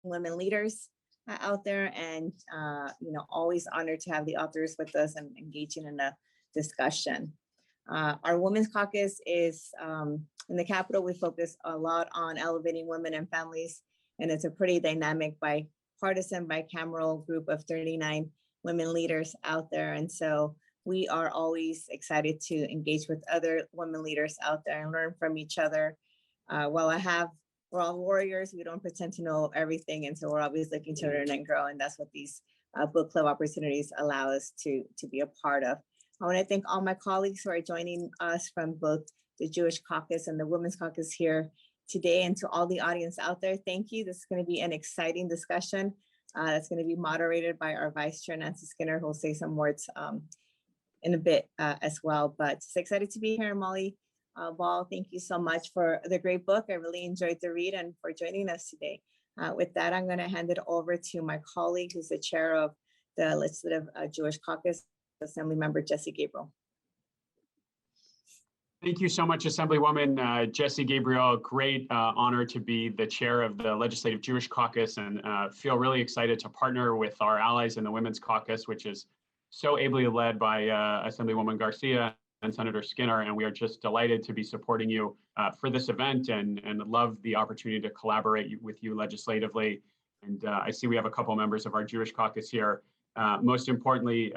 women leaders out there, and always honored to have the authors with us and engaging in a discussion. Our Women's Caucus is in the Capitol. We focus a lot on elevating women and families, and it's a pretty dynamic bipartisan, bicameral group of 39 women leaders out there. And so we are always excited to engage with other women leaders out there and learn from each other. We're all warriors. We don't pretend to know everything. And so we're always looking to learn and grow. And that's what these book club opportunities allow us to be a part of. I want to thank all my colleagues who are joining us from both the Jewish Caucus and the Women's Caucus here today, and to all the audience out there. Thank you. This is going to be an exciting discussion. That's going to be moderated by our Vice Chair, Nancy Skinner, who will say some words in a bit as well. But just excited to be here. Molly Ball, thank you so much for the great book. I really enjoyed the read and for joining us today. With that, I'm going to hand it over to my colleague, who's the chair of the Legislative Jewish Caucus, Assemblymember Jessie Gabriel. Thank you so much, Assemblywoman Jessie Gabriel. Great honor to be the chair of the Legislative Jewish Caucus, and feel really excited to partner with our allies in the Women's Caucus, which is so ably led by Assemblywoman Garcia and Senator Skinner. And we are just delighted to be supporting you for this event, and love the opportunity to collaborate with you legislatively. And I see we have a couple members of our Jewish Caucus here. Most importantly,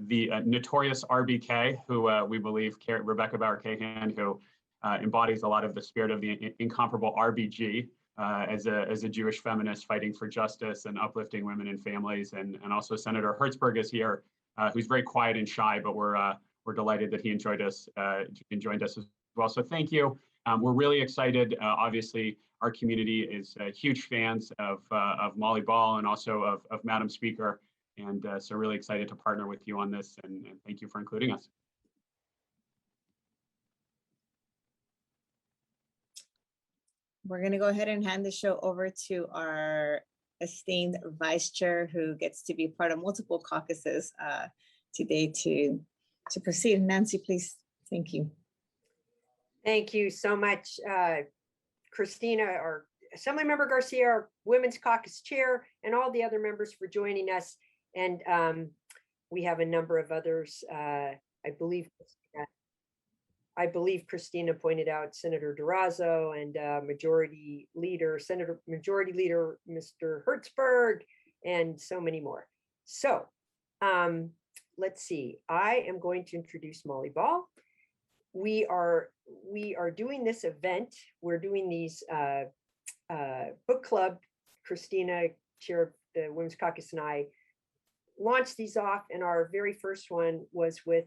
the notorious RBK, who we believe, Rebecca Bauer-Cahan, who embodies a lot of the spirit of the incomparable RBG as a Jewish feminist fighting for justice and uplifting women and families. And also Senator Hertzberg is here, who's very quiet and shy, but we're delighted that he joined us as well. So thank you. We're really excited. Obviously, our community is huge fans of Molly Ball and also of Madam Speaker. And so really excited to partner with you on this, and thank you for including us. We're going to go ahead and hand the show over to our esteemed vice chair, who gets to be part of multiple caucuses today to proceed. Nancy, please. Thank you. Thank you so much, Christina, our Assemblymember Garcia, our Women's Caucus chair, and all the other members for joining us. And we have a number of others. I believe Christina pointed out Senator Durazo and Majority Leader Mr. Hertzberg, and so many more. So let's see. I am going to introduce Molly Ball. We are doing this event. We're doing these book club. Christina, chair of the Women's Caucus, and I launched these off, and our very first one was with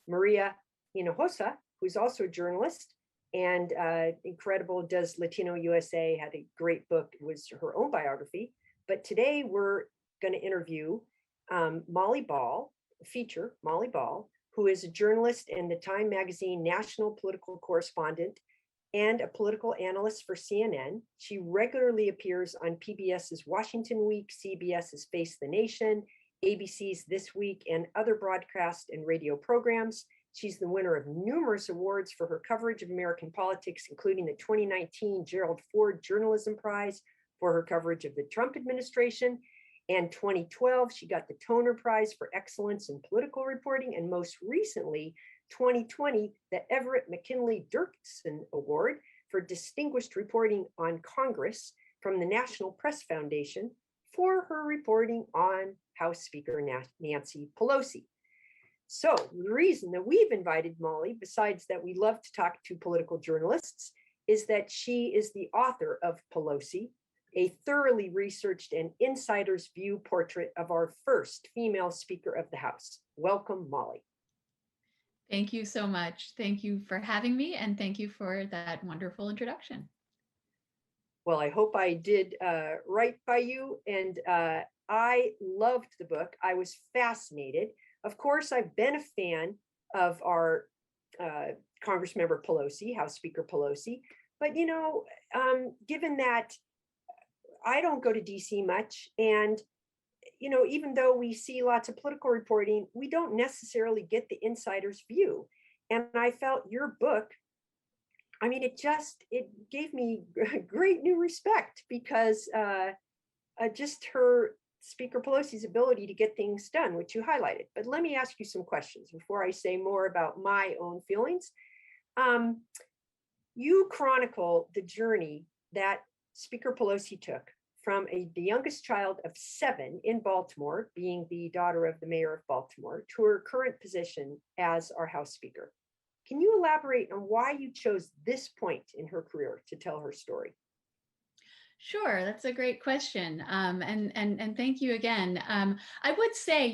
Maria Hinojosa, who's also a journalist and incredible, does Latino USA, had a great book. It was her own biography. But today we're going to interview Molly Ball, Molly Ball, who is a journalist and the Time Magazine national political correspondent and a political analyst for CNN. She regularly appears on PBS's Washington Week, CBS's Face the Nation, ABC's This Week, and other broadcast and radio programs. She's the winner of numerous awards for her coverage of American politics, including the 2019 Gerald Ford Journalism Prize for her coverage of the Trump administration. And 2012, she got the Toner Prize for excellence in political reporting. And most recently, 2020, the Everett McKinley Dirksen Award for distinguished reporting on Congress from the National Press Foundation for her reporting on House Speaker Nancy Pelosi. So the reason that we've invited Molly, besides that we love to talk to political journalists, is that she is the author of Pelosi, a thoroughly researched and insider's view portrait of our first female Speaker of the House. Welcome, Molly. Thank you so much. Thank you for having me, and thank you for that wonderful introduction. Well, I hope I did right by you, and I loved the book. I was fascinated. Of course, I've been a fan of our Congressmember Pelosi, House Speaker Pelosi, but given that I don't go to DC much, and even though we see lots of political reporting, we don't necessarily get the insider's view. And I felt your book I mean, it gave me great new respect because just her, Speaker Pelosi's ability to get things done, which you highlighted. But let me ask you some questions before I say more about my own feelings. You chronicle the journey that Speaker Pelosi took from the youngest child of 7 in Baltimore, being the daughter of the mayor of Baltimore, to her current position as our House Speaker. Can you elaborate on why you chose this point in her career to tell her story? Sure, that's a great question. And thank you again. I would say,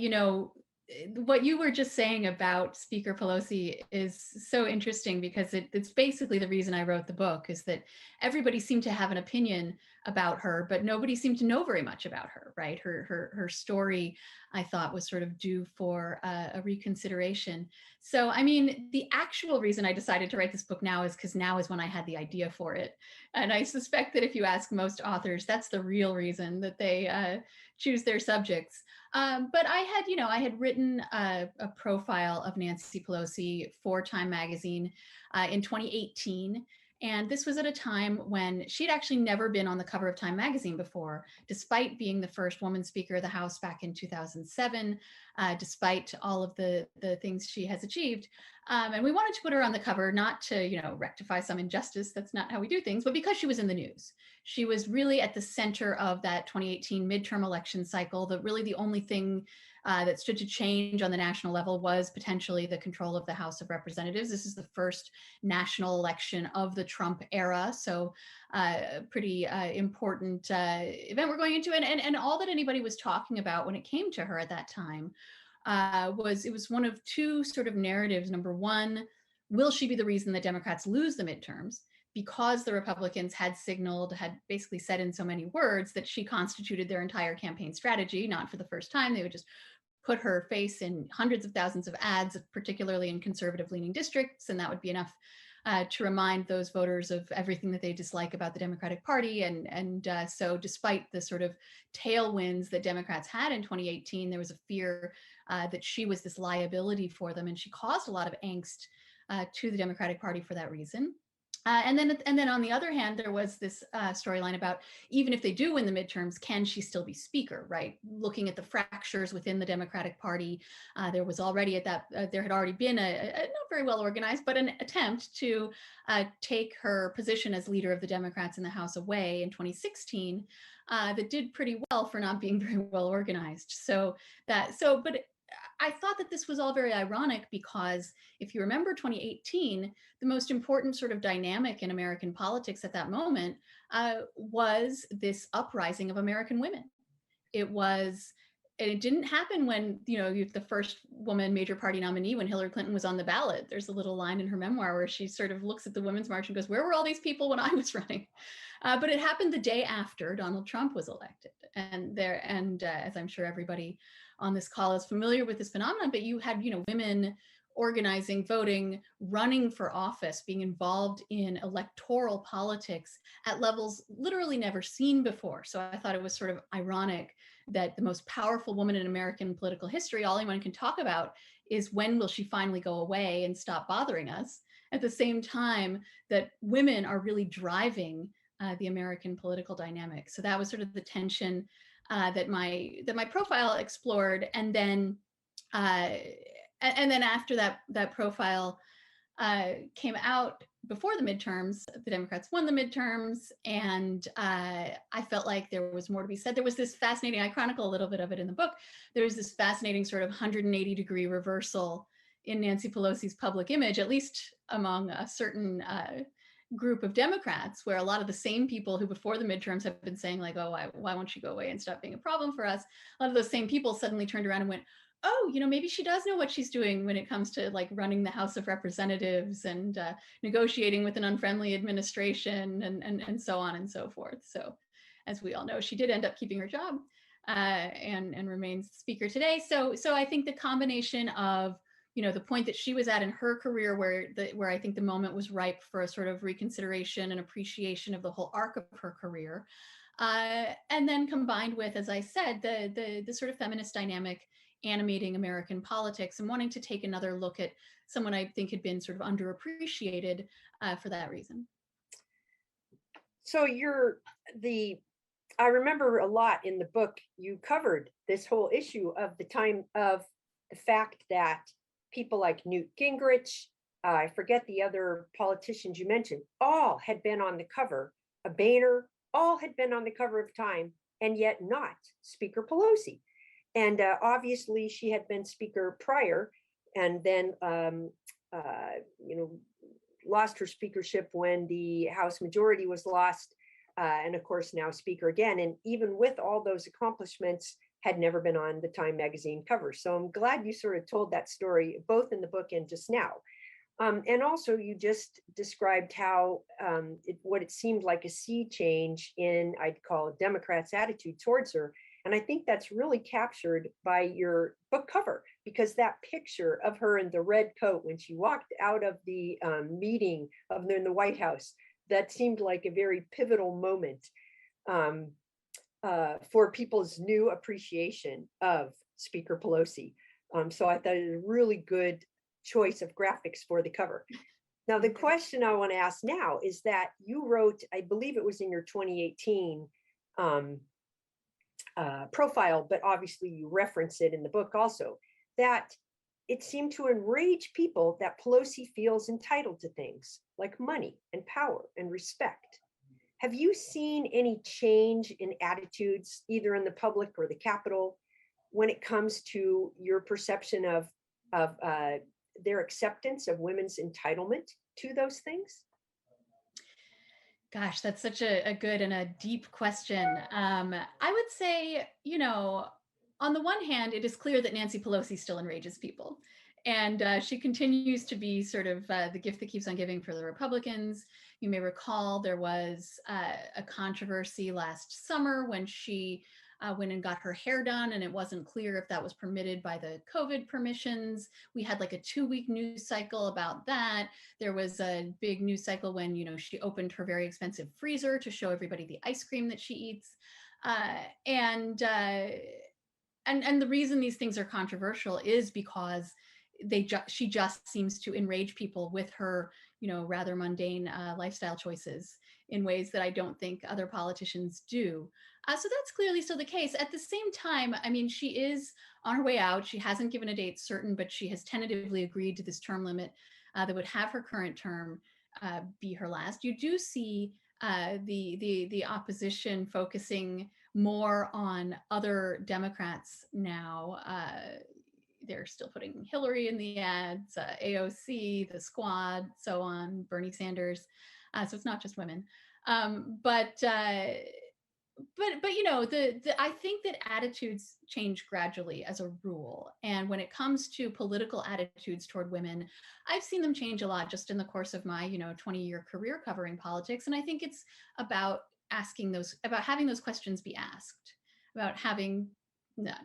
what you were just saying about Speaker Pelosi is so interesting because it's basically the reason I wrote the book, is that everybody seemed to have an opinion about her, but nobody seemed to know very much about her, right? Her story, I thought, was sort of due for a reconsideration. So, I mean, the actual reason I decided to write this book now is because now is when I had the idea for it. And I suspect that if you ask most authors, that's the real reason that they choose their subjects. But I had written a profile of Nancy Pelosi for Time magazine in 2018. And this was at a time when she'd actually never been on the cover of Time magazine before, despite being the first woman Speaker of the House back in 2007, despite all of the things she has achieved. And we wanted to put her on the cover, not to, rectify some injustice. That's not how we do things, but because she was in the news. She was really at the center of that 2018 midterm election cycle. That really the only thing that stood to change on the national level was potentially the control of the House of Representatives. This is the first national election of the Trump era. So pretty important event we're going into. And all that anybody was talking about when it came to her at that time was one of two sort of narratives. Number one, will she be the reason the Democrats lose the midterms? Because the Republicans had basically said in so many words that she constituted their entire campaign strategy. Not for the first time. They would just put her face in hundreds of thousands of ads, particularly in conservative leaning districts. And that would be enough to remind those voters of everything that they dislike about the Democratic Party. And so despite the sort of tailwinds that Democrats had in 2018, there was a fear that she was this liability for them. And she caused a lot of angst to the Democratic Party for that reason. And then on the other hand, there was this storyline about, even if they do win the midterms, can she still be speaker, right? Looking at the fractures within the Democratic Party, there was already there had already been a not very well organized, but an attempt to take her position as leader of the Democrats in the House away in 2016 that did pretty well for not being very well organized. But I thought that this was all very ironic because if you remember 2018, the most important sort of dynamic in American politics at that moment was this uprising of American women. It didn't happen when, the first woman major party nominee, when Hillary Clinton was on the ballot. There's a little line in her memoir where she sort of looks at the Women's March and goes, where were all these people when I was running? But it happened the day after Donald Trump was elected. And as I'm sure everybody on this call is familiar with this phenomenon, but you had, women organizing, voting, running for office, being involved in electoral politics at levels literally never seen before. So I thought it was sort of ironic that the most powerful woman in American political history, all anyone can talk about is when will she finally go away and stop bothering us, at the same time that women are really driving the American political dynamic. So that was sort of the tension that my profile explored. And then after that profile came out before the midterms, the Democrats won the midterms, and I felt like there was more to be said. There was this fascinating, I chronicle a little bit of it in the book, there was this fascinating sort of 180-degree reversal in Nancy Pelosi's public image, at least among a certain group of Democrats, where a lot of the same people who before the midterms have been saying like, oh, why won't you go away and stop being a problem for us? A lot of those same people suddenly turned around and went, oh, maybe she does know what she's doing when it comes to like running the House of Representatives and negotiating with an unfriendly administration and so on and so forth. So as we all know, she did end up keeping her job and remains speaker today. So I think the combination of the point that she was at in her career where I think the moment was ripe for a sort of reconsideration and appreciation of the whole arc of her career. And then combined with, as I said, the sort of feminist dynamic animating American politics and wanting to take another look at someone I think had been sort of underappreciated for that reason. So I remember a lot in the book, you covered this whole issue of the time of the fact that people like Newt Gingrich, I forget the other politicians you mentioned, all had been on the cover, Boehner, all had been on the cover of Time, and yet not Speaker Pelosi. And obviously she had been speaker prior, and then, lost her speakership when the House majority was lost. And of course now speaker again. And even with all those accomplishments, had never been on the Time magazine cover. So I'm glad you sort of told that story, both in the book and just now. And also you just described how what it seemed like a sea change in, I'd call it, Democrats' attitude towards her. And I think that's really captured by your book cover, because that picture of her in the red coat when she walked out of the meeting in the White House, that seemed like a very pivotal moment for people's new appreciation of Speaker Pelosi. So I thought it was a really good choice of graphics for the cover. Now, the question I want to ask now is that you wrote, I believe it was in your 2018 profile, but obviously you reference it in the book also, that it seemed to enrage people that Pelosi feels entitled to things like money and power and respect. Have you seen any change in attitudes, either in the public or the Capitol, when it comes to your perception of their acceptance of women's entitlement to those things? Gosh, that's such a good and a deep question. I would say, on the one hand, it is clear that Nancy Pelosi still enrages people. And she continues to be sort of the gift that keeps on giving for the Republicans. You may recall there was a controversy last summer when she went and got her hair done, and it wasn't clear if that was permitted by the COVID permissions. We had like a 2-week news cycle about that. There was a big news cycle when, she opened her very expensive freezer to show everybody the ice cream that she eats. And the reason these things are controversial is because she just seems to enrage people with her, rather mundane lifestyle choices in ways that I don't think other politicians do. So that's clearly still the case. At the same time, I mean, she is on her way out. She hasn't given a date certain, but she has tentatively agreed to this term limit that would have her current term be her last. You do see the opposition focusing more on other Democrats now. They're still putting Hillary in the ads, AOC, the Squad, so on, Bernie Sanders. So it's not just women. But I think that attitudes change gradually as a rule. And when it comes to political attitudes toward women, I've seen them change a lot just in the course of my, 20-year career covering politics. And I think it's about having those questions be asked, about having,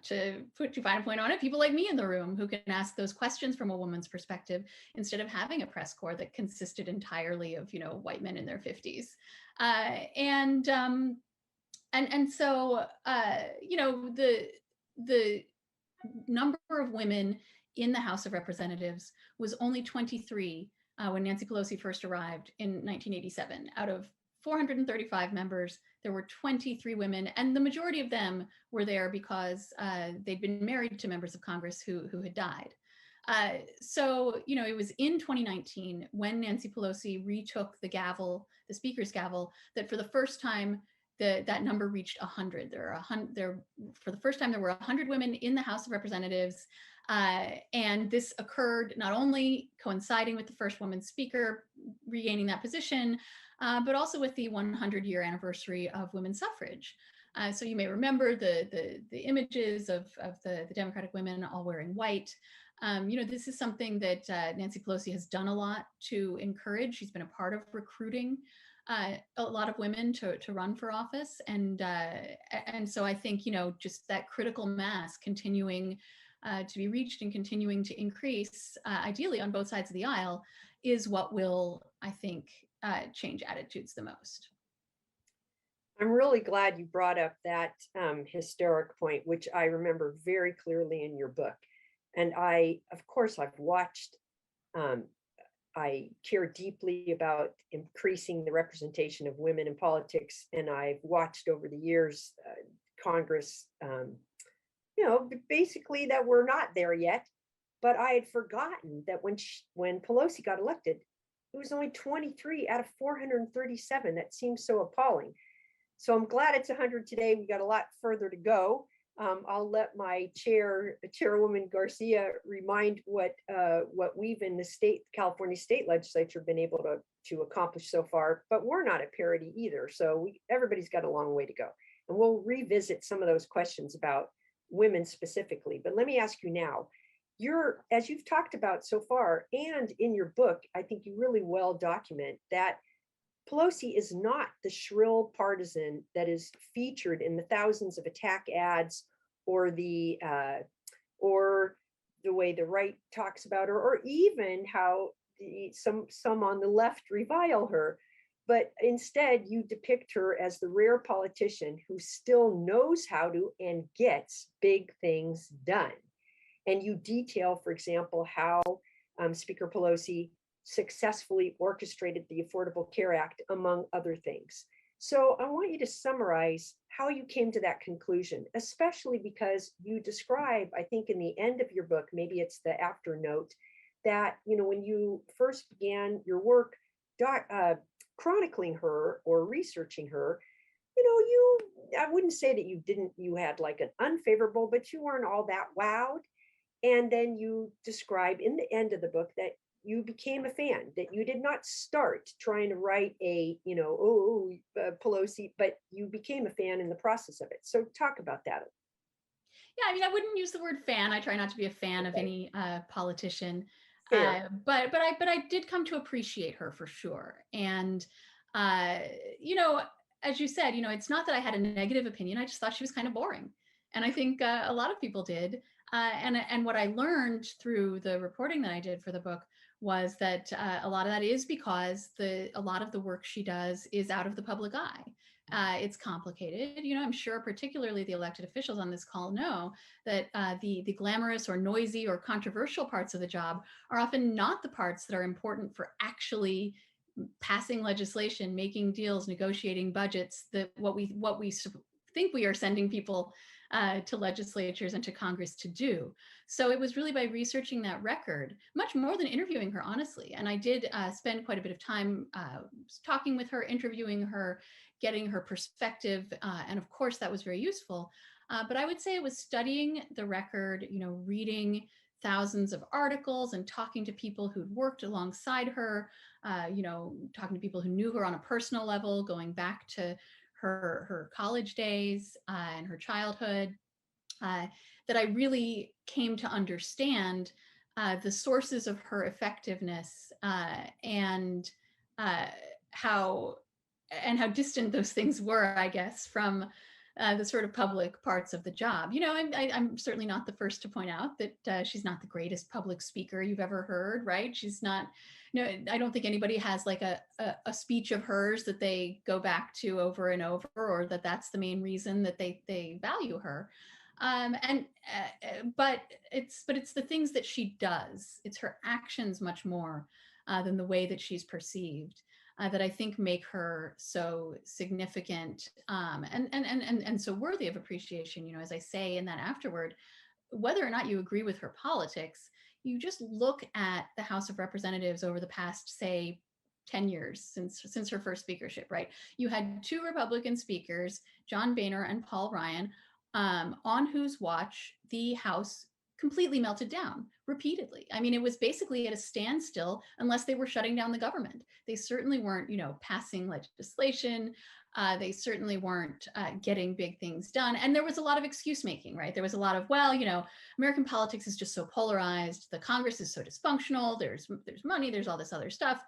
to put too fine a point on it, people like me in the room who can ask those questions from a woman's perspective instead of having a press corps that consisted entirely of, white men in their 50s. And so, the number of women in the House of Representatives was only 23 when Nancy Pelosi first arrived in 1987. Out of 435 members, there were 23 women, and the majority of them were there because they'd been married to members of Congress who had died. So, it was in 2019 when Nancy Pelosi retook the gavel, the speaker's gavel, that for the first time, that number reached 100. For the first time, there were 100 women in the House of Representatives. And this occurred not only coinciding with the first woman speaker regaining that position, but also with the 100-year anniversary of women's suffrage. So you may remember the images of the Democratic women all wearing white. This is something that Nancy Pelosi has done a lot to encourage. She's been a part of recruiting a lot of women to run for office. And so I think, just that critical mass continuing to be reached and continuing to increase, ideally on both sides of the aisle, is what will, I think, change attitudes the most. I'm really glad you brought up that historic point, which I remember very clearly in your book. And of course, I've watched, I care deeply about increasing the representation of women in politics. And I've watched over the years, Congress, basically that we're not there yet. But I had forgotten that when Pelosi got elected, it was only 23 out of 437. That seems so appalling. So I'm glad it's 100 today. We got a lot further to go. I'll let my Chairwoman Garcia remind what we've in the California State Legislature been able to accomplish so far. But we're not at parity either. So everybody's got a long way to go. And we'll revisit some of those questions about women specifically. But let me ask you now. As you've talked about so far, and in your book, I think you really well document that Pelosi is not the shrill partisan that is featured in the thousands of attack ads or the way the right talks about her, or even how some on the left revile her. But instead, you depict her as the rare politician who still knows how to and gets big things done. And you detail, for example, how Speaker Pelosi successfully orchestrated the Affordable Care Act, among other things. So I want you to summarize how you came to that conclusion, especially because you describe, I think in the end of your book, maybe it's the after note, that when you first began your work chronicling her or researching her, I wouldn't say that you had like an unfavorable, but you weren't all that wowed. And then you describe in the end of the book that you became a fan, that you did not start trying to write Pelosi, but you became a fan in the process of it. So talk about that. Yeah, I mean, I wouldn't use the word fan. I try not to be a fan of any politician, but I did come to appreciate her for sure. And as you said, it's not that I had a negative opinion. I just thought she was kind of boring, and I think a lot of people did. And what I learned through the reporting that I did for the book was that a lot of that is because a lot of the work she does is out of the public eye. It's complicated. I'm sure particularly the elected officials on this call know that the glamorous or noisy or controversial parts of the job are often not the parts that are important for actually passing legislation, making deals, negotiating budgets, what we think we are sending people to legislatures and to Congress to do. So it was really by researching that record, much more than interviewing her, honestly. And I did spend quite a bit of time talking with her, interviewing her, getting her perspective. And of course, that was very useful. But I would say it was studying the record, reading thousands of articles and talking to people who'd worked alongside her, talking to people who knew her on a personal level, going back to her college days and her childhood, that I really came to understand the sources of her effectiveness and how distant those things were, I guess, from the sort of public parts of the job. I'm certainly not the first to point out that she's not the greatest public speaker you've ever heard, right? She's not, I don't think anybody has like a speech of hers that they go back to over and over, or that's the main reason that they value her. But it's the things that she does. It's her actions much more than the way that she's perceived. That I think make her so significant and so worthy of appreciation. As I say in that afterword, whether or not you agree with her politics, you just look at the House of Representatives over the past, say, 10 years since her first speakership, right? You had two Republican speakers, John Boehner and Paul Ryan, on whose watch the House completely melted down repeatedly. I mean, it was basically at a standstill unless they were shutting down the government. They certainly weren't, passing legislation. They certainly weren't getting big things done. And there was a lot of excuse making, right? There was a lot of, American politics is just so polarized. The Congress is so dysfunctional. There's money, there's all this other stuff.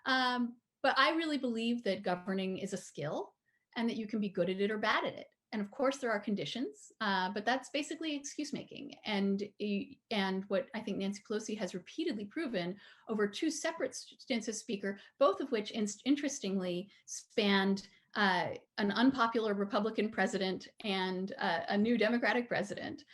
But I really believe that governing is a skill and that you can be good at it or bad at it. And of course, there are conditions, but that's basically excuse making. And what I think Nancy Pelosi has repeatedly proven over two separate stints as Speaker, both of which interestingly spanned an unpopular Republican president and a new Democratic president.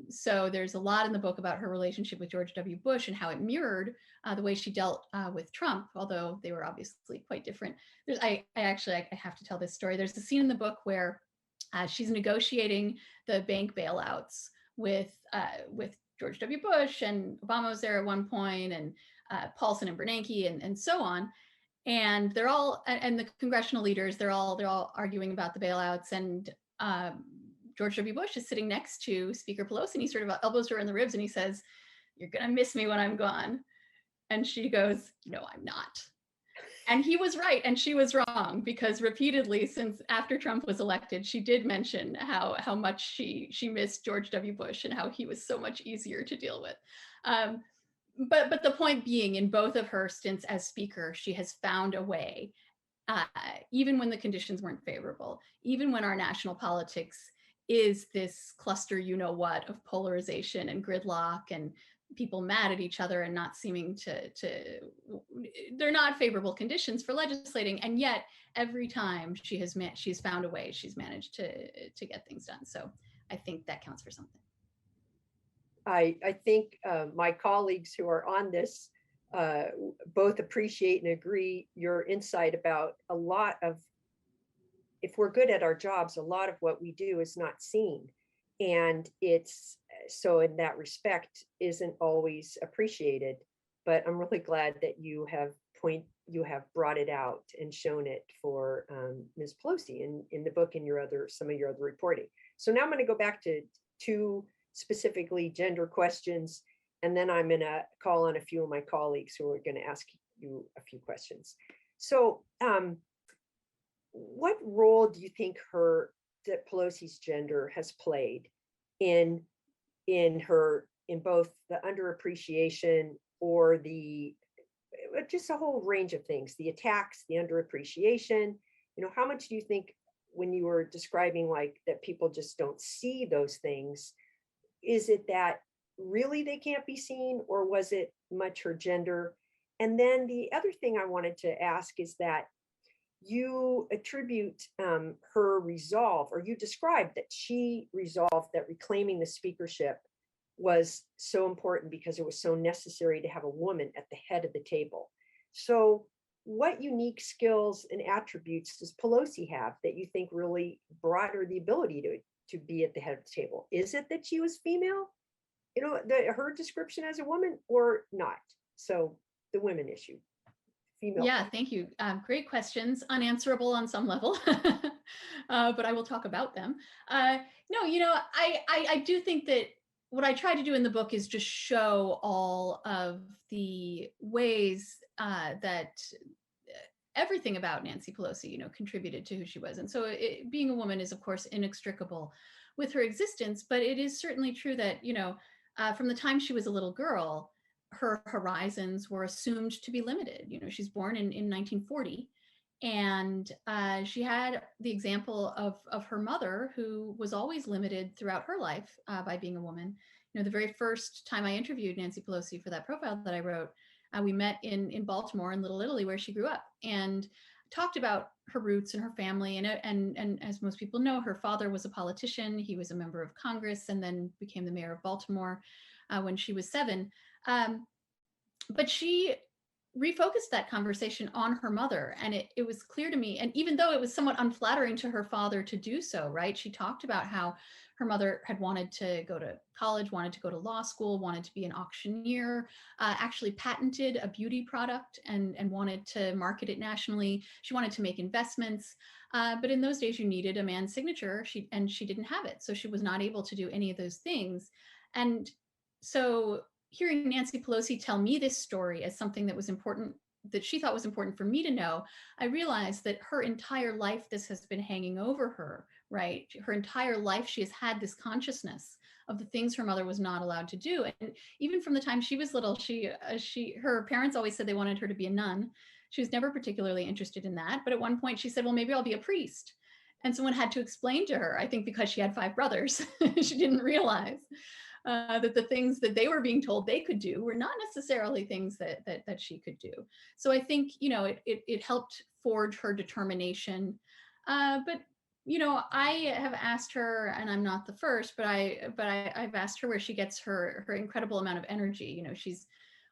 So there's a lot in the book about her relationship with George W. Bush and how it mirrored the way she dealt with Trump, although they were obviously quite different. I have to tell this story. There's a scene in the book where she's negotiating the bank bailouts with George W. Bush, and Obama was there at one point, and Paulson and Bernanke, and so on. And they're all, and the congressional leaders, they're all arguing about the bailouts. And George W. Bush is sitting next to Speaker Pelosi, and he sort of elbows her in the ribs and he says, "You're gonna miss me when I'm gone." And she goes, "No, I'm not." And he was right and she was wrong, because repeatedly since after Trump was elected, she did mention how much she missed George W. Bush and how he was so much easier to deal with. But the point being, in both of her stints as speaker, she has found a way, even when the conditions weren't favorable, even when our national politics is this cluster, you know what, of polarization and gridlock and people mad at each other and not seeming to they're not favorable conditions for legislating. And yet every time she's found a way, she's managed to get things done. So I think that counts for something. I think my colleagues who are on this both appreciate and agree your insight about a lot of, if we're good at our jobs, a lot of what we do is not seen. And it's, so in that respect, isn't always appreciated. But I'm really glad that you have brought it out and shown it for Ms. Pelosi in the book and some of your other reporting. So now I'm going to go back to two specifically gender questions, and then I'm going to call on a few of my colleagues who are going to ask you a few questions. So what role do you think that Pelosi's gender has played in both the underappreciation or just a whole range of things, the attacks, the underappreciation? How much do you think, when you were describing like that people just don't see those things, is it that really they can't be seen, or was it much her gender? And then the other thing I wanted to ask is that you attribute her resolve, or you described that she resolved that reclaiming the speakership was so important because it was so necessary to have a woman at the head of the table. So what unique skills and attributes does Pelosi have that you think really brought her the ability to be at the head of the table? Is it that she was female, her description as a woman, or not? So the women issue. Female. Yeah, thank you. Great questions, unanswerable on some level, but I will talk about them. No, I do think that what I try to do in the book is just show all of the ways that everything about Nancy Pelosi, contributed to who she was. And so being a woman is, of course, inextricable with her existence, but it is certainly true that, from the time she was a little girl, her horizons were assumed to be limited. She's born in 1940, and she had the example of her mother, who was always limited throughout her life by being a woman. The very first time I interviewed Nancy Pelosi for that profile that I wrote, we met in Baltimore, in Little Italy, where she grew up, and talked about her roots and her family. And as most people know, her father was a politician. He was a member of Congress and then became the mayor of Baltimore when she was 7. But she refocused that conversation on her mother. And it was clear to me, and even though it was somewhat unflattering to her father to do so, right? She talked about how her mother had wanted to go to college, wanted to go to law school, wanted to be an auctioneer, actually patented a beauty product and wanted to market it nationally. She wanted to make investments. But in those days, you needed a man's signature, and she didn't have it. So she was not able to do any of those things. And so hearing Nancy Pelosi tell me this story as something that was important, that she thought was important for me to know, I realized that her entire life, this has been hanging over her, right? Her entire life, she has had this consciousness of the things her mother was not allowed to do. And even from the time she was little, her parents always said they wanted her to be a nun. She was never particularly interested in that. But at one point she said, well, maybe I'll be a priest. And someone had to explain to her, I think because she had 5 brothers, she didn't realize that the things that they were being told they could do were not necessarily things that she could do. So I think, it helped forge her determination. But I have asked her, and I'm not the first, but I've asked her where she gets her incredible amount of energy. She's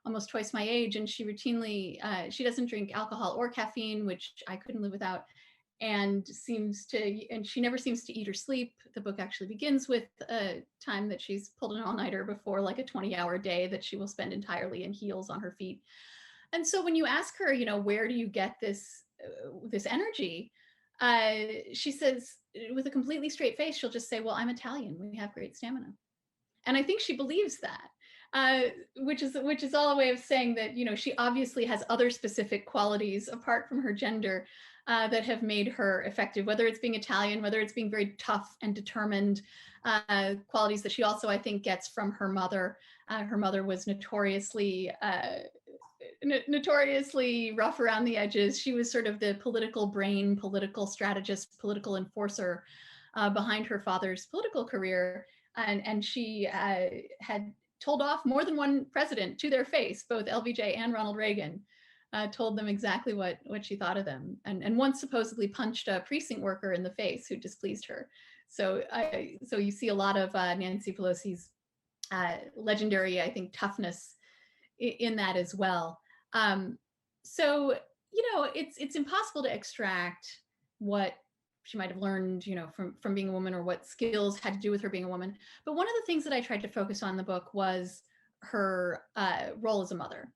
almost twice my age, and she routinely she doesn't drink alcohol or caffeine, which I couldn't live without, and she never seems to eat or sleep. The book actually begins with a time that she's pulled an all-nighter before, like a 20-hour day that she will spend entirely in heels on her feet. And so when you ask her, where do you get this energy? She says, with a completely straight face, she'll just say, well, I'm Italian. We have great stamina. And I think she believes that, which is all a way of saying that, she obviously has other specific qualities apart from her gender that have made her effective, whether it's being Italian, whether it's being very tough and determined, qualities that she also, I think, gets from her mother. Her mother was notoriously rough around the edges. She was sort of the political brain, political strategist, political enforcer behind her father's political career. And she had told off more than one president to their face, both LBJ and Ronald Reagan, told them exactly what she thought of them. And once supposedly punched a precinct worker in the face who displeased her. So you see a lot of Nancy Pelosi's legendary, I think, toughness in that as well. So it's impossible to extract what she might have learned, from being a woman, or what skills had to do with her being a woman. But one of the things that I tried to focus on in the book was her role as a mother,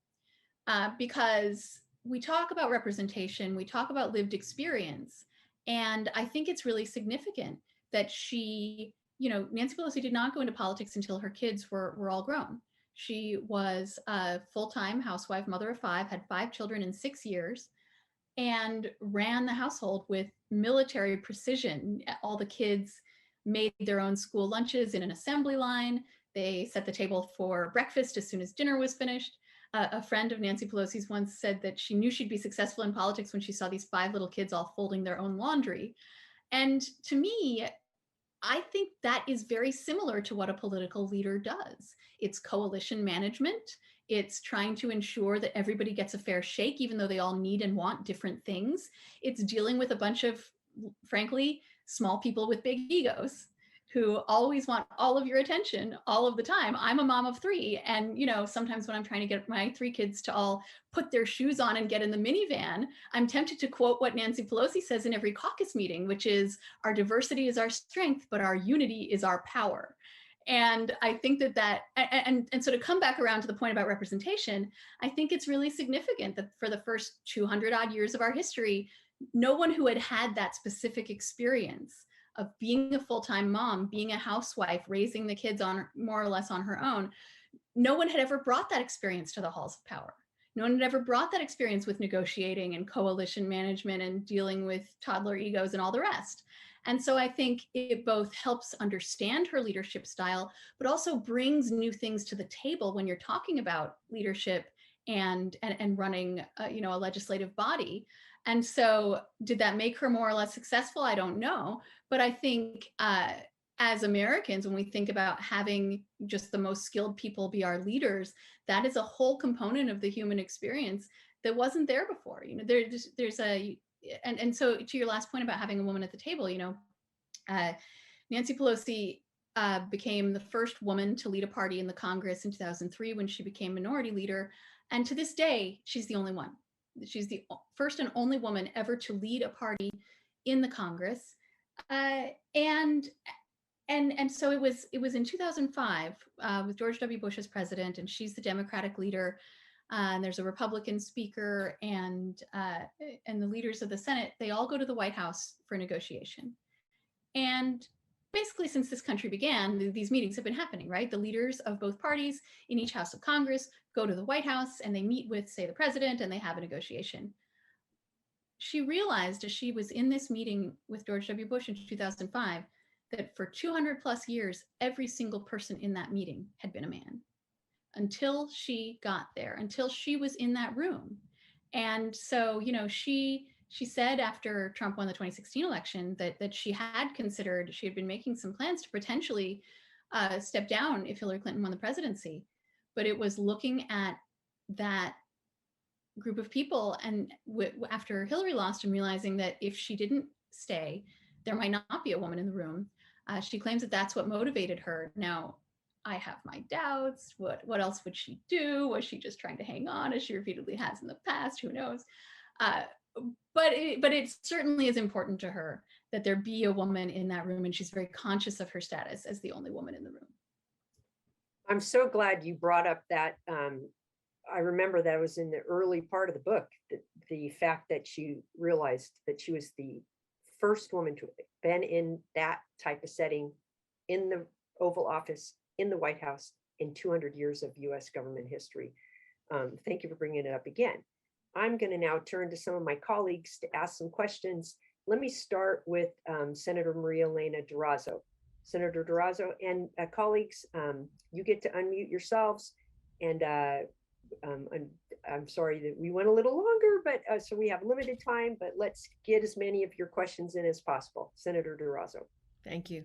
because we talk about representation, we talk about lived experience, and I think it's really significant that she, Nancy Pelosi did not go into politics until her kids were all grown. She was a full-time housewife, mother of 5, had 5 children in 6 years, and ran the household with military precision. All the kids made their own school lunches in an assembly line. They set the table for breakfast as soon as dinner was finished. A friend of Nancy Pelosi's once said that she knew she'd be successful in politics when she saw these 5 little kids all folding their own laundry. And to me, I think that is very similar to what a political leader does. It's coalition management. It's trying to ensure that everybody gets a fair shake, even though they all need and want different things. It's dealing with a bunch of, frankly, small people with big egos who always want all of your attention all of the time. I'm a mom of 3. And, sometimes when I'm trying to get my 3 kids to all put their shoes on and get in the minivan, I'm tempted to quote what Nancy Pelosi says in every caucus meeting, which is, our diversity is our strength, but our unity is our power. And I think and so to come back around to the point about representation, I think it's really significant that for the first 200 odd years of our history, no one who had that specific experience of being a full-time mom, being a housewife, raising the kids on more or less on her own, no one had ever brought that experience to the halls of power. No one had ever brought that experience with negotiating and coalition management and dealing with toddler egos and all the rest. And so I think it both helps understand her leadership style, but also brings new things to the table when you're talking about leadership and running a legislative body. And so did that make her more or less successful? I don't know. But I think as Americans, when we think about having just the most skilled people be our leaders, that is a whole component of the human experience that wasn't there before. And so to your last point about having a woman at the table, Nancy Pelosi became the first woman to lead a party in the Congress in 2003 when she became minority leader. And to this day, she's the only one. She's the first and only woman ever to lead a party in the Congress. And so it was in 2005 with George W. Bush as president, and she's the Democratic leader. And there's a Republican speaker, and the leaders of the Senate, they all go to the White House for negotiation. And basically, since this country began, these meetings have been happening, right? The leaders of both parties in each House of Congress go to the White House and they meet with, say, the president, and they have a negotiation. She realized as she was in this meeting with George W. Bush in 2005 that for 200 plus years, every single person in that meeting had been a man, until she got there, until she was in that room. And so, she said after Trump won the 2016 election that she had been making some plans to potentially step down if Hillary Clinton won the presidency. But it was looking at that group of people and after Hillary lost, and realizing that if she didn't stay, there might not be a woman in the room. She claims that that's what motivated her. Now, I have my doubts. What else would she do? Was she just trying to hang on, as she repeatedly has in the past? Who knows? But it certainly is important to her that there be a woman in that room, and she's very conscious of her status as the only woman in the room. I'm so glad you brought up that. I remember that was in the early part of the book, the fact that she realized that she was the first woman to have been in that type of setting in the Oval Office, in the White House, in 200 years of US government history. Thank you for bringing it up again. I'm going to now turn to some of my colleagues to ask some questions. Let me start with Senator Maria Elena Durazo. Senator Durazo and colleagues, you get to unmute yourselves. And I'm sorry that we went a little longer, but so we have limited time, but let's get as many of your questions in as possible. Senator Durazo. Thank you.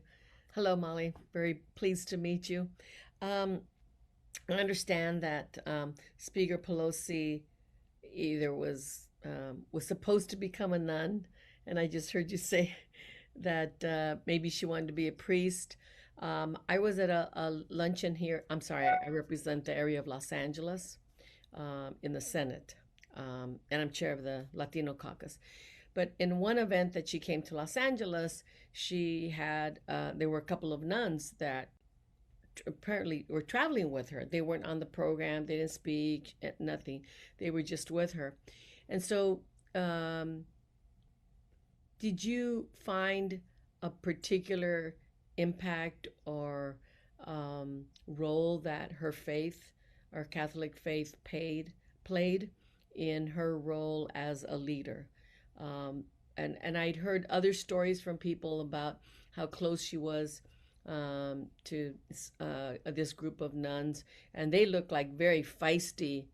Hello, Molly. Very pleased to meet you. I understand that Speaker Pelosi either was supposed to become a nun, and I just heard you say that maybe she wanted to be a priest. I was at a luncheon here. I'm sorry, I represent the area of Los Angeles in the Senate, and I'm chair of the Latino Caucus. But in one event that she came to Los Angeles, she had, there were a couple of nuns that apparently were traveling with her. They weren't on the program, they didn't speak, nothing. They were just with her. And so, did you find a particular impact or role that her faith, or Catholic faith, played in her role as a leader? And I'd heard other stories from people about how close she was to this group of nuns, and they looked like very feisty,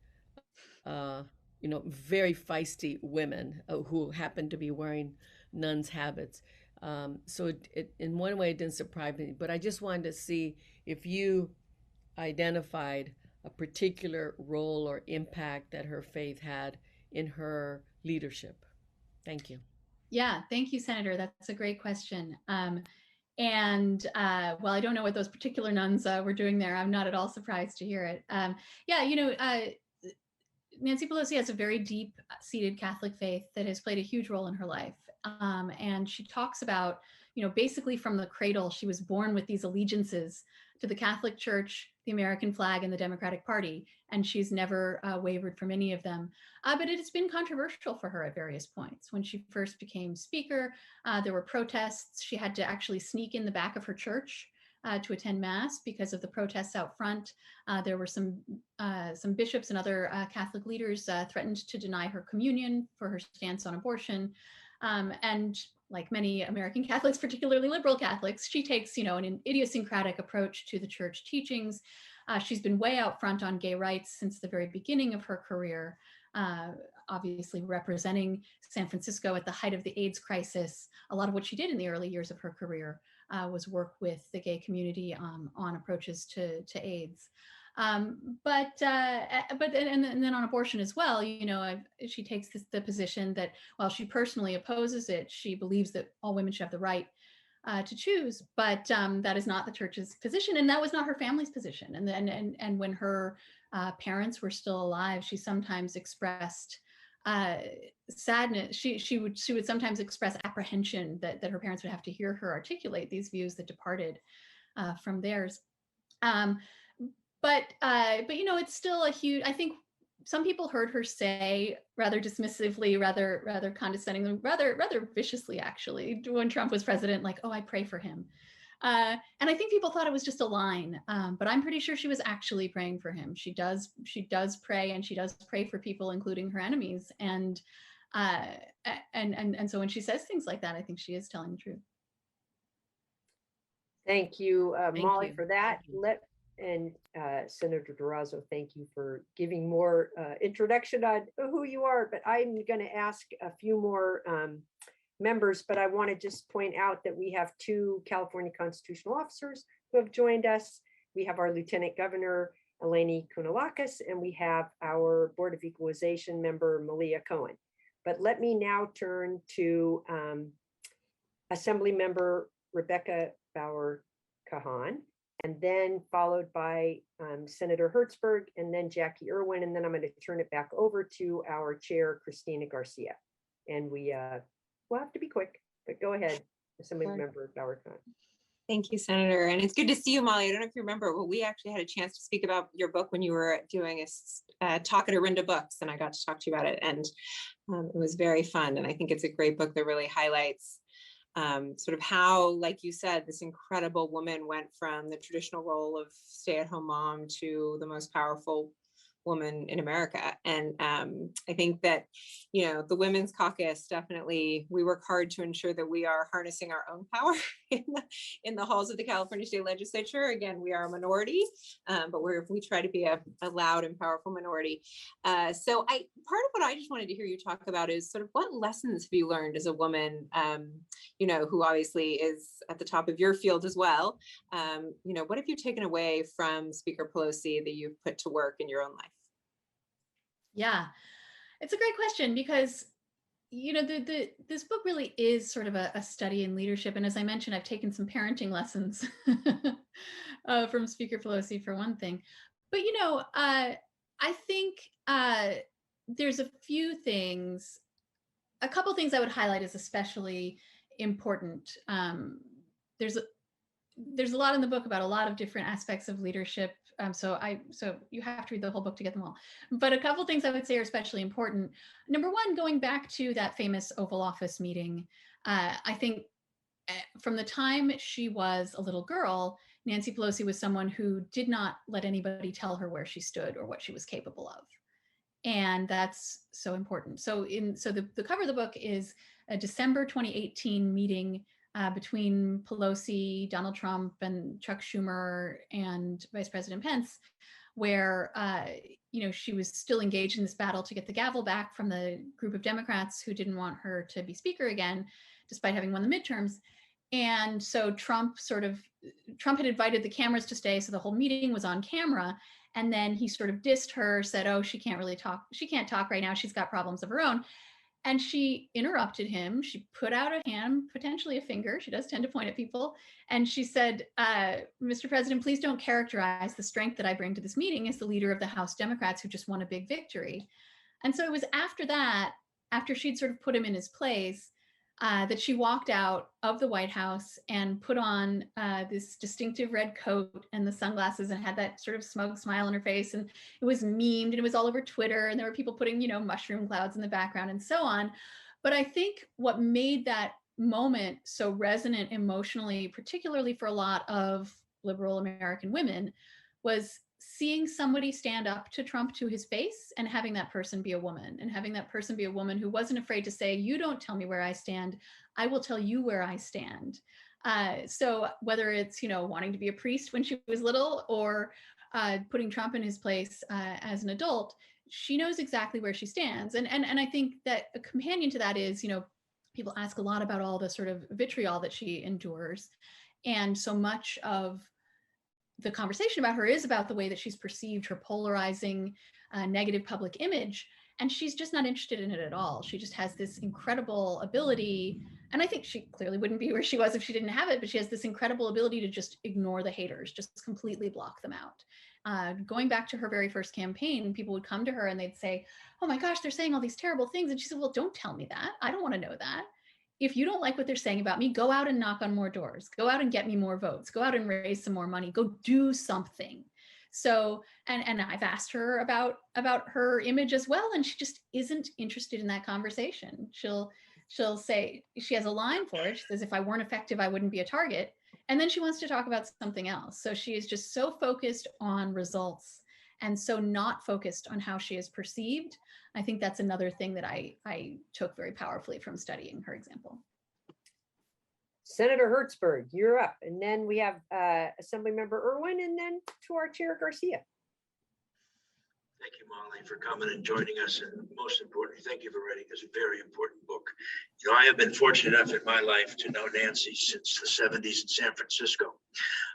very feisty women who happened to be wearing nuns' habits. So it in one way it didn't surprise me, but I just wanted to see if you identified a particular role or impact that her faith had in her leadership. Thank you. Yeah, thank you, Senator. That's a great question. Well, I don't know what those particular nuns were doing there. I'm not at all surprised to hear it. Nancy Pelosi has a very deep-seated Catholic faith that has played a huge role in her life. And she talks about, basically from the cradle, she was born with these allegiances to the Catholic Church, the American flag, and the Democratic Party. And she's never wavered from any of them. But it has been controversial for her at various points. When she first became speaker, there were protests. She had to actually sneak in the back of her church to attend Mass because of the protests out front. There were some bishops and other Catholic leaders threatened to deny her communion for her stance on abortion. And like many American Catholics, particularly liberal Catholics, she takes, an idiosyncratic approach to the church teachings. She's been way out front on gay rights since the very beginning of her career, obviously representing San Francisco at the height of the AIDS crisis. A lot of what she did in the early years of her career was work with the gay community on approaches to AIDS. And then on abortion as well, she takes the position that while she personally opposes it, she believes that all women should have the right to choose, but that is not the church's position, and that was not her family's position. And when her parents were still alive, she sometimes expressed sadness. She would sometimes express apprehension that her parents would have to hear her articulate these views that departed from theirs. But it's still a huge, I think some people heard her say rather dismissively, rather condescendingly, rather viciously, actually, when Trump was president, like, oh, I pray for him. And I think people thought it was just a line, but I'm pretty sure she was actually praying for him. She does pray, and she does pray for people, including her enemies. And so when she says things like that, I think she is telling the truth. Thank you, Molly, you for that. Senator Durazo, thank you for giving more introduction on who you are. But I'm going to ask a few more members, but I want to just point out that we have two California constitutional officers who have joined us. We have our Lieutenant Governor, Eleni Kounalakis, and we have our Board of Equalization member, Malia Cohen. But let me now turn to Assemblymember Rebecca Bauer-Kahan, and then followed by Senator Hertzberg, and then Jackie Irwin, and then I'm going to turn it back over to our chair, Christina Garcia. And we'll have to be quick, but go ahead, Assemblymember Bauer-Kahan. Thank you, Senator. And it's good to see you, Molly. I don't know if you remember, but we actually had a chance to speak about your book when you were doing a talk at Orinda Books, and I got to talk to you about it. And it was very fun. And I think it's a great book that really highlights sort of how, like you said, this incredible woman went from the traditional role of stay-at-home mom to the most powerful woman in America. And I think that, you know, the Women's Caucus, definitely, we work hard to ensure that we are harnessing our own power in the halls of the California State Legislature. Again, we are a minority, but we try to be a loud and powerful minority. So part of what I just wanted to hear you talk about is sort of what lessons have you learned as a woman, you know, who obviously is at the top of your field as well. You know, what have you taken away from Speaker Pelosi that you've put to work in your own life? Yeah, it's a great question because, you know, this book really is sort of a study in leadership. And as I mentioned, I've taken some parenting lessons from Speaker Pelosi for one thing. But, you know, I think there's a couple things I would highlight as especially important. There's a lot in the book about a lot of different aspects of leadership. So you have to read the whole book to get them all. But a couple things I would say are especially important. Number one, going back to that famous Oval Office meeting, I think from the time she was a little girl, Nancy Pelosi was someone who did not let anybody tell her where she stood or what she was capable of. And that's so important. So the cover of the book is a December 2018 meeting between Pelosi, Donald Trump, and Chuck Schumer and Vice President Pence, where you know, she was still engaged in this battle to get the gavel back from the group of Democrats who didn't want her to be speaker again, despite having won the midterms. And so Trump had invited the cameras to stay, so the whole meeting was on camera. And then he sort of dissed her, said, "Oh, she can't really talk. She can't talk right now. She's got problems of her own." And she interrupted him. She put out a hand, potentially a finger. She does tend to point at people. And she said, "Mr. President, please don't characterize the strength that I bring to this meeting as the leader of the House Democrats who just won a big victory." And so it was after that, after she'd sort of put him in his place, that she walked out of the White House and put on this distinctive red coat and the sunglasses and had that sort of smug smile on her face. And it was memed and it was all over Twitter. And there were people putting, you know, mushroom clouds in the background and so on. But I think what made that moment so resonant emotionally, particularly for a lot of liberal American women, was seeing somebody stand up to Trump to his face and having that person be a woman, and having that person be a woman who wasn't afraid to say, "You don't tell me where I stand, I will tell you where I stand." So whether it's, you know, wanting to be a priest when she was little or putting Trump in his place as an adult, she knows exactly where she stands. And I think that a companion to that is, you know, people ask a lot about all the sort of vitriol that she endures. And so much of the conversation about her is about the way that she's perceived, her polarizing, negative public image. And she's just not interested in it at all. She just has this incredible ability. And I think she clearly wouldn't be where she was if she didn't have it, but she has this incredible ability to just ignore the haters, just completely block them out. Going back to her very first campaign, people would come to her and they'd say, "Oh my gosh, they're saying all these terrible things." And she said, "Well, don't tell me that. I don't want to know that. If you don't like what they're saying about me, go out and knock on more doors, go out and get me more votes, go out and raise some more money, go do something." So, and I've asked her about her image as well, and she just isn't interested in that conversation. She'll say, she has a line for it. She says, "If I weren't effective, I wouldn't be a target." And then she wants to talk about something else. So she is just so focused on results and so not focused on how she is perceived. I think that's another thing that I took very powerfully from studying her example. Senator Hertzberg, you're up. And then we have Assemblymember Irwin, and then to our chair, Garcia. Thank you, Molly, for coming and joining us. And most importantly, thank you for writing this very important book. You know, I have been fortunate enough in my life to know Nancy since the 70s in San Francisco.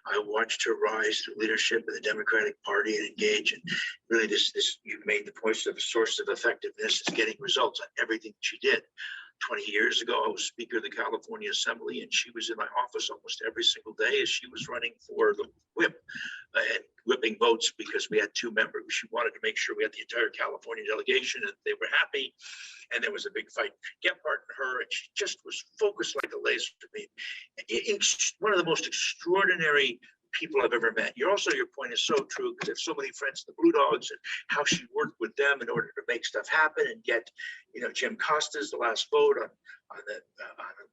I watched her rise through leadership in the Democratic Party and engage. And really, you've made the point of a source of effectiveness is getting results on everything she did. 20 years ago, I was Speaker of the California Assembly, and she was in my office almost every single day as she was running for the whip and whipping votes because we had 2 members. She wanted to make sure we had the entire California delegation and they were happy. And there was a big fight between Gephardt and her, and she just was focused like a laser to me. One of the most extraordinary people I've ever met. Your point is so true, because there's so many friends, the Blue Dogs, and how she worked with them in order to make stuff happen and get, Jim Costa's the last vote on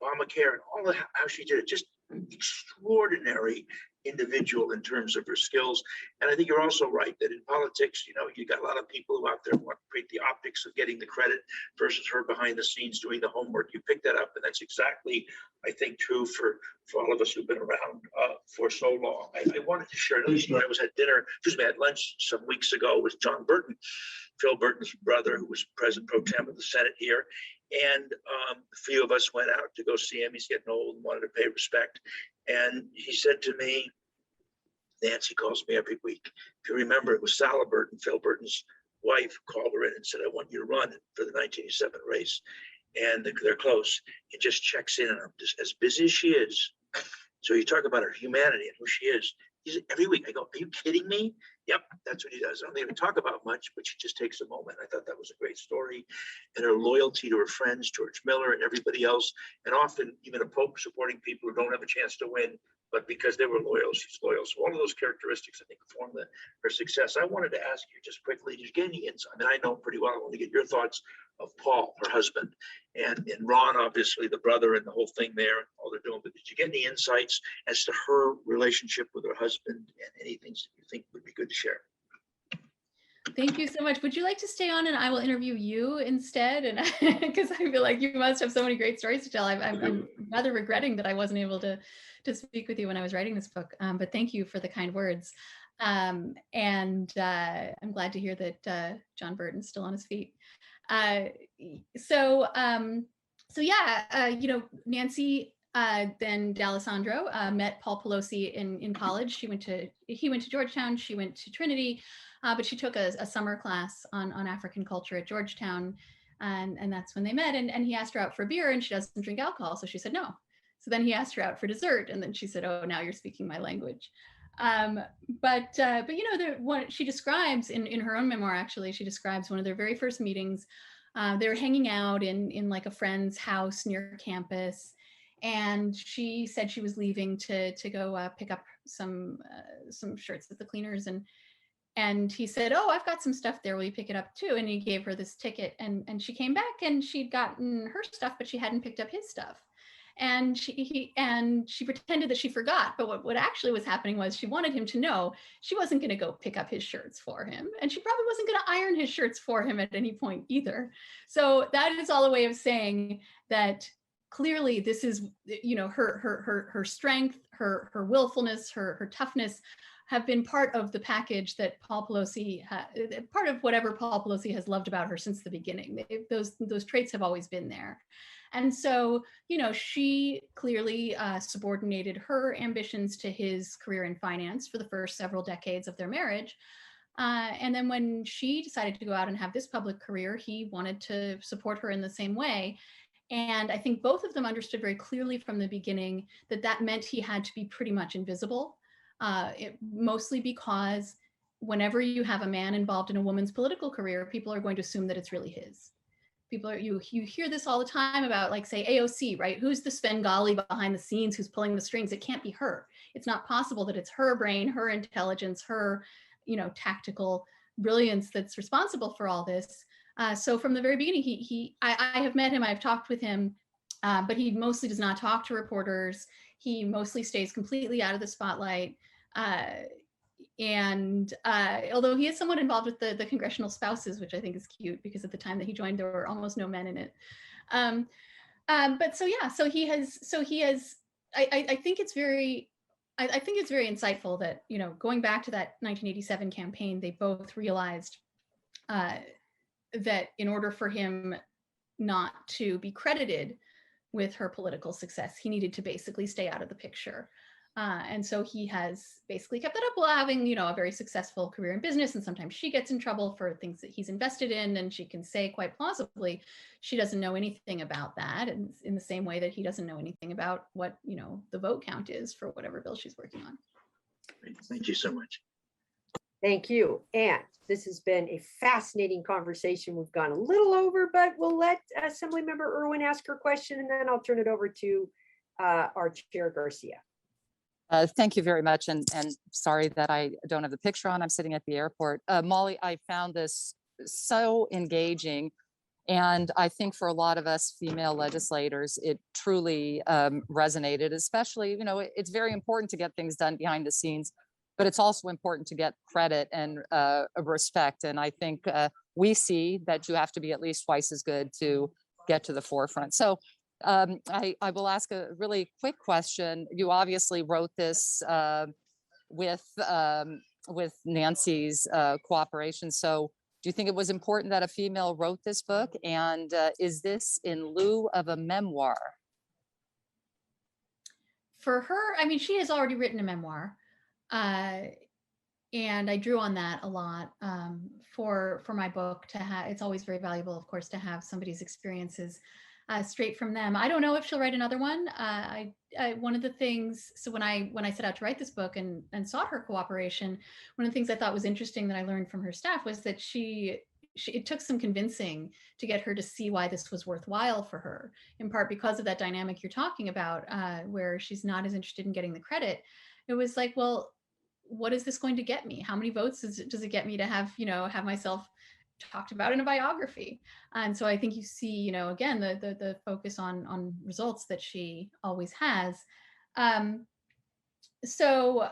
Obamacare, and all of how she did it. Just extraordinary individual in terms of her skills. And I think you're also right that in politics, you got a lot of people who out there want to create the optics of getting the credit versus her behind the scenes doing the homework. You pick that up, and that's exactly, I think, true for all of us who've been around for so long. I wanted to share another story. I was at dinner, at lunch some weeks ago with John Burton, Phil Burton's brother, who was President Pro Tem of the Senate here. And a few of us went out to go see him. He's getting old and wanted to pay respect. And he said to me, Nancy calls me every week. If you remember, it was Sala Burton, Phil Burton's wife, called her in and said, I want you to run for the 1987 race. And they're close. He just checks in, and I'm just as busy as she is. So you talk about her humanity and who she is. Every week I go, are you kidding me? Yep, that's what he does. I don't even talk about much, but she just takes a moment. I thought that was a great story. And her loyalty to her friends, George Miller and everybody else, and often even a Pope supporting people who don't have a chance to win, but because they were loyal, she's loyal. So all of those characteristics, I think, form her success. I wanted to ask you just quickly, did you get any insight? I mean, I know pretty well. I want to get your thoughts of Paul, her husband, and Ron, obviously, the brother, and the whole thing there, and all they're doing. But did you get any insights as to her relationship with her husband and any things that you think would be good to share? Thank you so much. Would you like to stay on and I will interview you instead? And because I feel like you must have so many great stories to tell. I'm rather regretting that I wasn't able to speak with you when I was writing this book. But thank you for the kind words. And I'm glad to hear that John Burton's still on his feet. So yeah, Nancy then D'Alessandro met Paul Pelosi in college. He went to Georgetown. She went to Trinity. But she took a summer class on African culture at Georgetown, and that's when they met. And he asked her out for a beer, and she doesn't drink alcohol, so she said no. So then he asked her out for dessert, and then she said, "Oh, now you're speaking my language." But what she describes in her own memoir, actually, she describes one of their very first meetings. They were hanging out in like a friend's house near campus, and she said she was leaving to go pick up some shirts at the cleaners, and he said, "Oh, I've got some stuff there. Will you pick it up too?" And he gave her this ticket, and she came back and she'd gotten her stuff, but she hadn't picked up his stuff. And she pretended that she forgot. But what actually was happening was she wanted him to know she wasn't going to go pick up his shirts for him. And she probably wasn't going to iron his shirts for him at any point either. So that is all a way of saying that clearly this is, her strength, her willfulness, her toughness have been part of the package that Paul Pelosi, part of whatever Paul Pelosi has loved about her since the beginning. Those traits have always been there. And so, she clearly subordinated her ambitions to his career in finance for the first several decades of their marriage. And then when she decided to go out and have this public career, he wanted to support her in the same way. And I think both of them understood very clearly from the beginning that meant he had to be pretty much invisible. Mostly because whenever you have a man involved in a woman's political career, people are going to assume that it's really his. You hear this all the time about, like, say, AOC, right? Who's the Svengali behind the scenes who's pulling the strings? It can't be her. It's not possible that it's her brain, her intelligence, her, tactical brilliance that's responsible for all this. So from the very beginning, I have met him, I've talked with him, but he mostly does not talk to reporters. He mostly stays completely out of the spotlight. And although he is somewhat involved with the congressional spouses, which I think is cute because at the time that he joined, there were almost no men in it. But so he has, I think it's very insightful that, going back to that 1987 campaign, they both realized that in order for him not to be credited with her political success, he needed to basically stay out of the picture. And so he has basically kept that up while having, you know, a very successful career in business. And sometimes she gets in trouble for things that he's invested in, and she can say quite plausibly she doesn't know anything about that, and in the same way that he doesn't know anything about what, you know, the vote count is for whatever bill she's working on. Great. Thank you so much. Thank you. And this has been a fascinating conversation. We've gone a little over, but we'll let Assemblymember Irwin ask her question, and then I'll turn it over to our Chair Garcia. Thank you very much. And sorry that I don't have the picture on. I'm sitting at the airport. Molly, I found this so engaging. And I think for a lot of us female legislators, it truly resonated, especially, you know, it's very important to get things done behind the scenes, but it's also important to get credit and respect. And I think we see that you have to be at least twice as good to get to the forefront. So I will ask a really quick question. You obviously wrote this with Nancy's cooperation. So do you think it was important that a female wrote this book? And is this in lieu of a memoir? For her, I mean, she has already written a memoir. And I drew on that a lot for my book to have. It's always very valuable, of course, to have somebody's experiences straight from them. I don't know if she'll write another one. One of the things, so when I set out to write this book and sought her cooperation, one of the things I thought was interesting that I learned from her staff was that it took some convincing to get her to see why this was worthwhile for her, in part because of that dynamic you're talking about, where she's not as interested in getting the credit. It was like, well, what is this going to get me? How many votes does it get me to have, you know, have myself talked about in a biography? And so I think you see, you know, again, the focus on results that she always has. So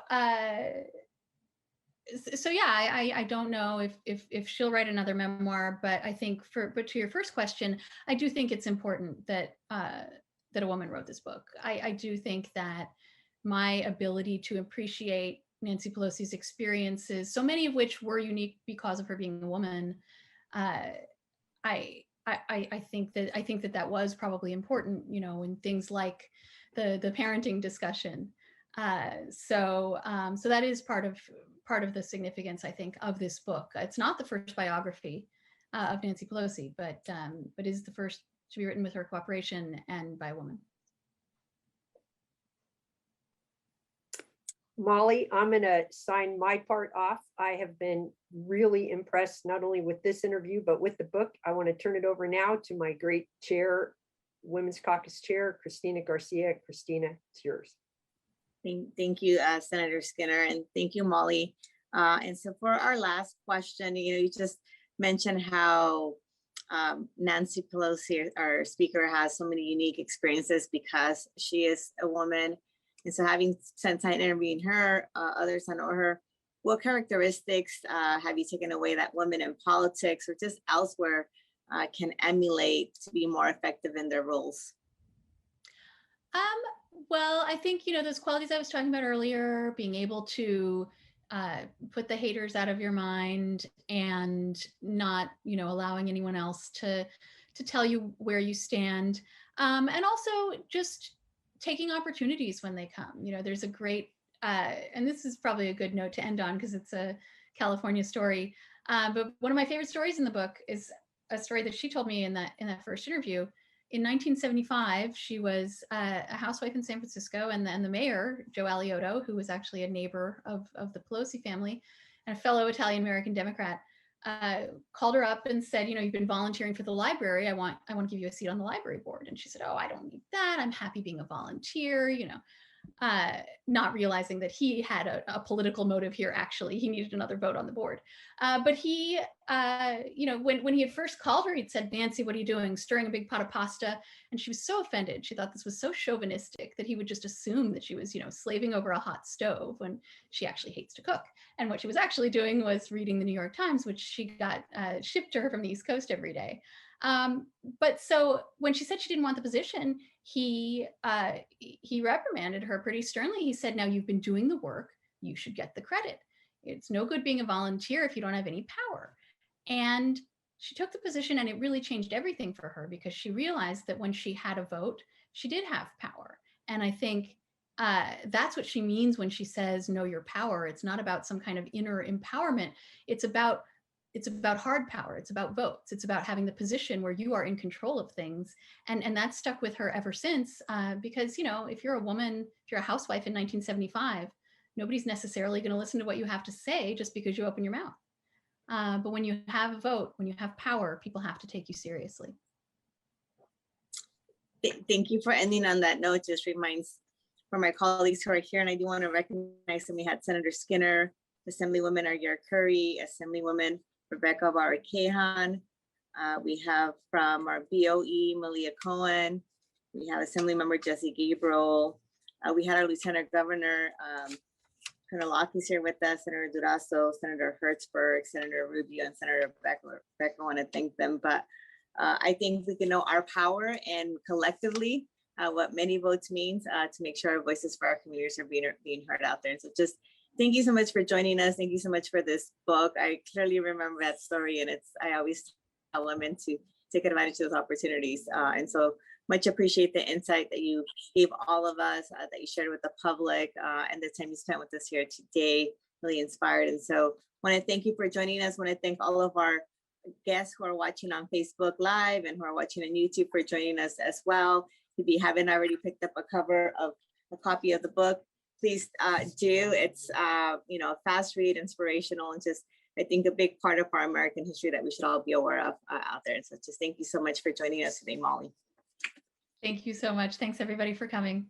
yeah, I don't know if she'll write another memoir, but I think but to your first question, I do think it's important that that a woman wrote this book. I do think that my ability to appreciate Nancy Pelosi's experiences, so many of which were unique because of her being a woman, I think that was probably important, you know, in things like the parenting discussion. So that is part of the significance, I think, of this book. It's not the first biography of Nancy Pelosi, but is the first to be written with her cooperation and by a woman. Molly, I'm going to sign my part off. I have been really impressed not only with this interview, but with the book. I want to turn it over now to my great chair, Women's Caucus Chair, Cristina Garcia. Cristina, it's yours. Thank you, Senator Skinner, and thank you, Molly. And so for our last question, you know, you just mentioned how Nancy Pelosi, our speaker, has so many unique experiences because she is a woman. And so having spent time interviewing her, others that know her, what characteristics have you taken away that women in politics or just elsewhere can emulate to be more effective in their roles? Well, I think, you know, those qualities I was talking about earlier, being able to put the haters out of your mind and not, you know, allowing anyone else to tell you where you stand. And also just taking opportunities when they come. You know, there's a great, and this is probably a good note to end on because it's a California story. But one of my favorite stories in the book is a story that she told me in that first interview. In 1975, she was a housewife in San Francisco, and the mayor, Joe Aliotto, who was actually a neighbor of the Pelosi family and a fellow Italian-American Democrat, called her up and said, you know, you've been volunteering for the library. I want to give you a seat on the library board. And she said, oh, I don't need that. I'm happy being a volunteer, you know, not realizing that he had a political motive here. Actually, he needed another vote on the board. But he, you know, when he had first called her, he'd said, Nancy, what are you doing? Stirring a big pot of pasta. And she was so offended. She thought this was so chauvinistic that he would just assume that she was, you know, slaving over a hot stove when she actually hates to cook. And what she was actually doing was reading the New York Times, which she got shipped to her from the East Coast every day. But so when she said she didn't want the position, he reprimanded her pretty sternly. He said, now you've been doing the work, you should get the credit. It's no good being a volunteer if you don't have any power. And she took the position, and it really changed everything for her because she realized that when she had a vote, she did have power. And I think That's what she means when she says, know your power. It's not about some kind of inner empowerment. It's about hard power. It's about votes. It's about having the position where you are in control of things. And that's stuck with her ever since, because, you know, if you're a woman, if you're a housewife in 1975, nobody's necessarily going to listen to what you have to say just because you open your mouth. But when you have a vote, when you have power, people have to take you seriously. Thank you for ending on that note. Just reminds for my colleagues who are here, and I do want to recognize that we had Senator Skinner, Assemblywoman Arguer Curry, Assemblywoman Rebecca Barraquejan. We have from our BOE, Malia Cohen. We have Assemblymember Jesse Gabriel. We had our Lieutenant Governor, Colonel Locke is here with us, Senator Durazo, Senator Hertzberg, Senator Rubio, and Senator Becker. I want to thank them, but I think we can know our power and collectively what many votes means to make sure our voices for our communities are being heard out there. And so just thank you so much for joining us. Thank you so much for this book. I clearly remember that story, and I always tell women to take advantage of those opportunities. And so much appreciate the insight that you gave all of us, that you shared with the public, and the time you spent with us here today. Really inspired. And so want to thank you for joining us. Want to thank all of our guests who are watching on Facebook Live and who are watching on YouTube for joining us as well. If you haven't already picked up a copy of the book, please do. It's you know, a fast read, inspirational, and just I think a big part of our American history that we should all be aware of out there. And so just thank you so much for joining us today, Molly. Thank you so much. Thanks everybody for coming.